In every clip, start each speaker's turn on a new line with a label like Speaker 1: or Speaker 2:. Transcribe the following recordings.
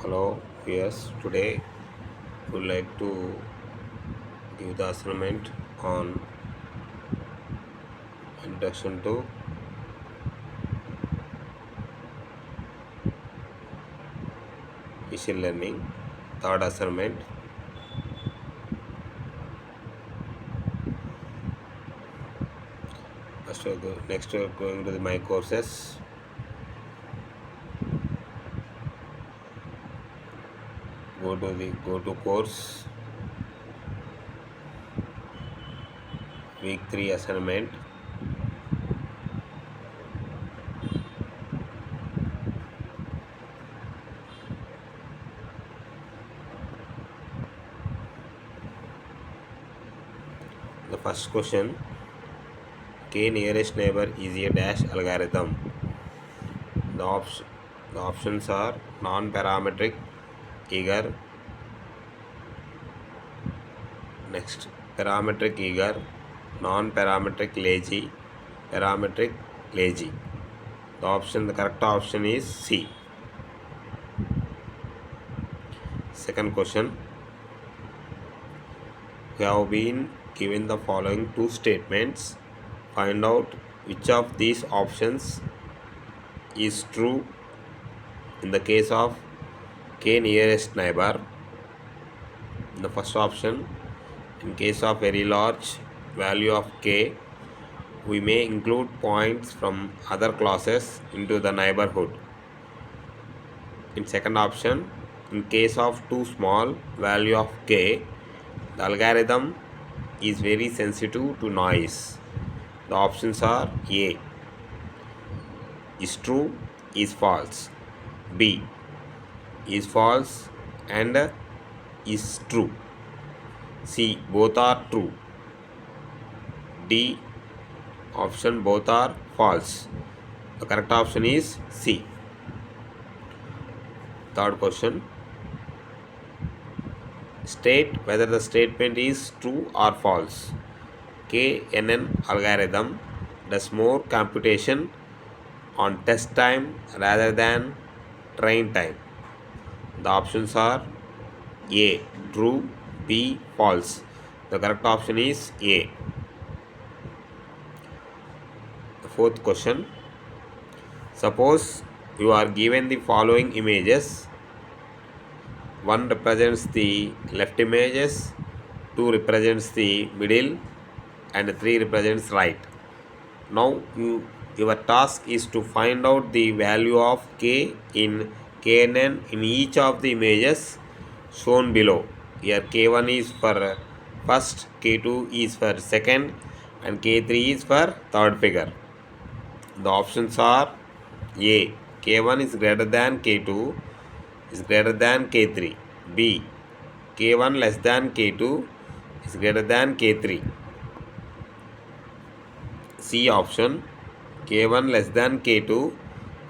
Speaker 1: Hello, yes, today we would like to give the assignment on introduction to machine learning. Third assignment. Next we are going to my courses. Go to course week 3 assignment. The first question: K nearest neighbor is a dash algorithm. The, op- the options are non-parametric, eager, next parametric eager, non-parametric lazy, parametric lazy. The correct option is C. Second question, we have been given the following two statements. Find out which of these options is true in the case of K nearest neighbor. The first option, in case of very large value of K, we may include points from other classes into the neighborhood. In second option, in case of too small value of K, the algorithm is very sensitive to noise. The options are A, is true, is false. B, is false and is true. C, both are true. D, option both are false. The correct option is C. Third question, state whether the statement is true or false. KNN algorithm does more computation on test time rather than train time. The options are A, true, B, false. The correct option is A. The fourth question, suppose you are given the following images. 1 represents the left images, 2 represents the middle, and 3 represents right. Now your task is to find out the value of K in KNN in each of the images shown below. Here K1 is for first, K2 is for second, and K3 is for third figure. The options are A, K1 is greater than K2 is greater than K3. B, K1 less than K2 is greater than K3. C option, K1 less than K2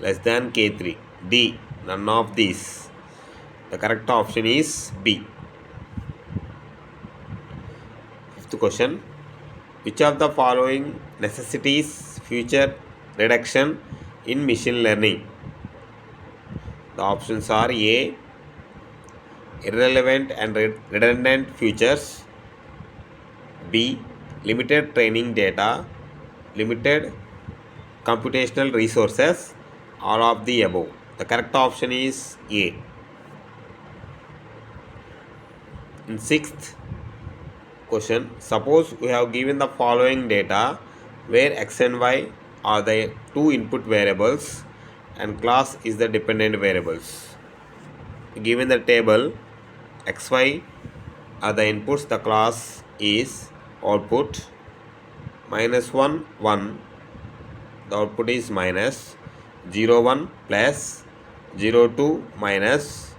Speaker 1: less than K3. D, none of these. The correct option is B. Fifth question, which of the following necessitates future reduction in machine learning? The options are A, irrelevant and redundant features. B, limited training data, limited computational resources, all of the above. The correct option is A. In sixth question, suppose we have given the following data where x and y are the two input variables and class is the dependent variables. Given the table, xy are the inputs, the class is output, minus 1 1, the output is minus 0 1 plus 0 2 minus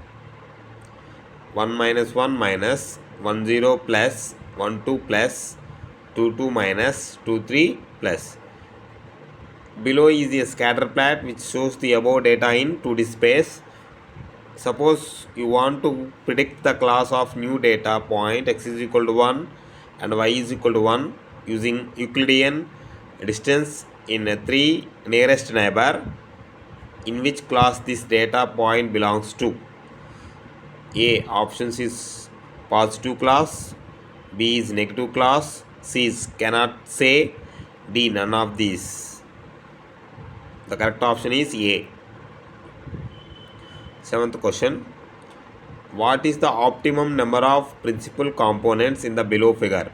Speaker 1: 1 minus 1 minus 1 0 plus 1 2 plus 2 2 minus 2 3 plus. Below is a scatter plot which shows the above data in 2D space. Suppose you want to predict the class of new data point x is equal to 1 and y is equal to 1 using Euclidean distance in a 3 nearest neighbor, in which class this data point belongs to. A. Options is positive class, B is negative class, C is cannot say, D. None of these. The correct option is A. Seventh question. What is the optimum number of principal components in the below figure?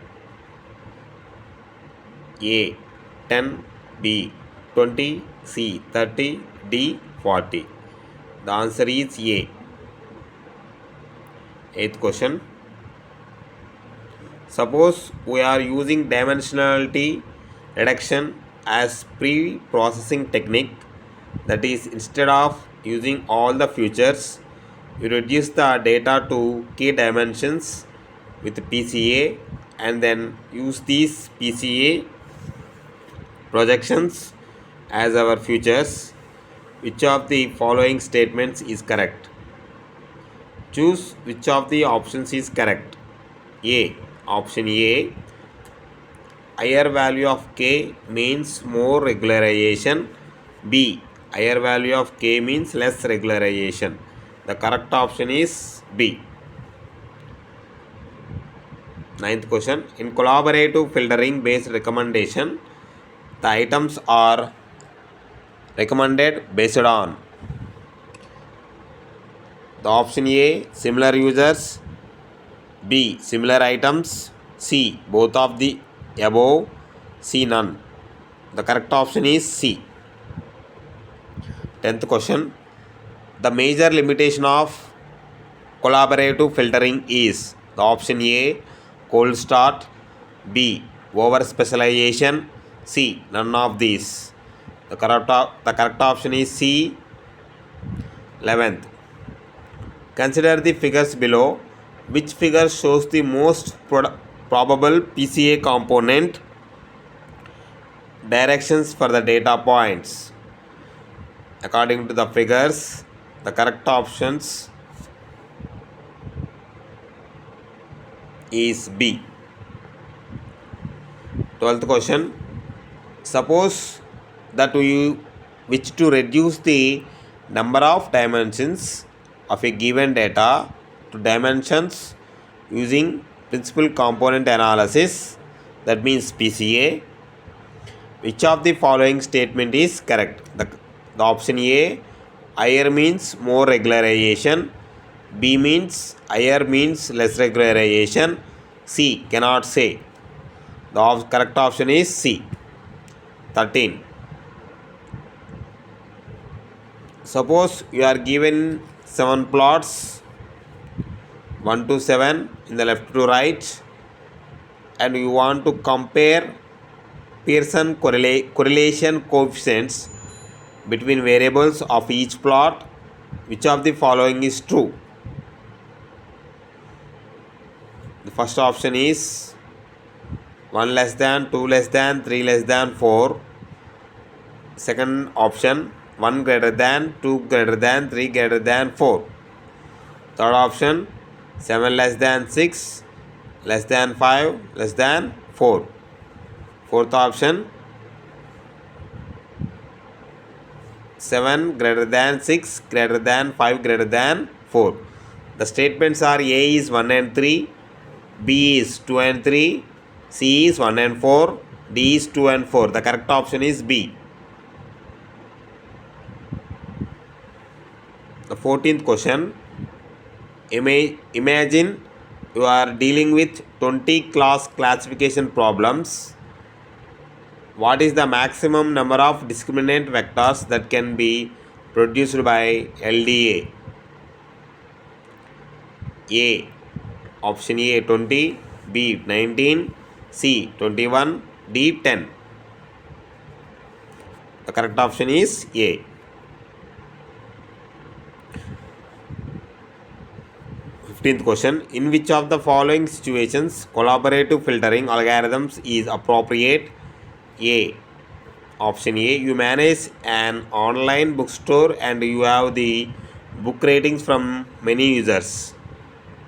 Speaker 1: A. 10, B. 20, C. 30, D. 40. The answer is A. Eighth question. Suppose we are using dimensionality reduction as pre-processing technique, that is, instead of using all the features, we reduce the data to key dimensions with PCA and then use these PCA projections as our features. Which of the following statements is correct? Choose which of the options is correct. A. Option A. Higher value of k means more regularization. B. Higher value of k means less regularization. The correct option is B. Ninth question. In collaborative filtering based recommendation, the items are recommended based on the option A. Similar users, B. Similar items, C. Both of the above, C. None. The correct option is C. 10th question. The major limitation of collaborative filtering is the option A. Cold start, B. Over specialization, C. None of these. The correct option is C. 11th. Consider the figures below. Which figure shows the most probable PCA component directions for the data points? According to the figures, the correct options is B. 12th question. Suppose that we wish to reduce the number of dimensions of a given data to dimensions using principal component analysis, that means PCA. Which of the following statement is correct? The option A. Higher means more regularization. B means higher means less regularization. C. Cannot say. The correct option is C. 13. Suppose you are given 7 plots 1 to 7 in the left to right, and you want to compare Pearson correlation coefficients between variables of each plot. Which of the following is true? The first option is 1 less than, 2 less than, 3 less than 4. Second option, 1 greater than, 2 greater than, 3 greater than 4. Third option, 7 less than 6, less than 5, less than 4. Fourth option, 7 greater than 6, greater than 5, greater than 4. The statements are A is 1 and 3, B is 2 and 3, C is 1 and 4, D is 2 and 4. The correct option is B. The 14th question. Imagine you are dealing with 20 class classification problems. What is the maximum number of discriminant vectors that can be produced by LDA? A. Option A 20, B 19, C 21, D 10. The correct option is A. 15th question. In which of the following situations collaborative filtering algorithms is appropriate? A. Option A. You manage an online bookstore and you have the book ratings from many users.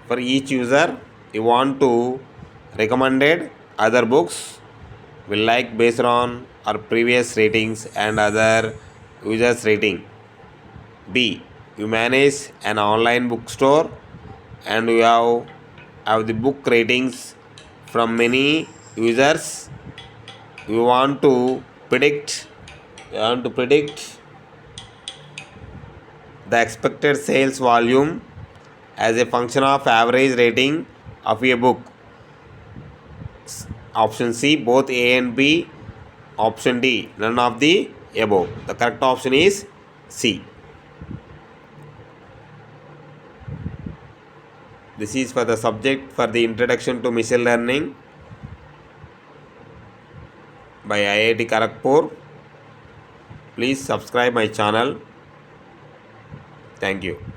Speaker 1: For each user, you want to recommended other books will like based on our previous ratings and other users rating. B. You manage an online bookstore and we have the book ratings from many users. We want to predict we want to predict the expected sales volume as a function of average rating of a book. Option C, both A and B. Option D, none of the above. The correct option is C. This is for the subject for the introduction to machine learning by IIT Kharagpur. Please subscribe my channel. Thank you.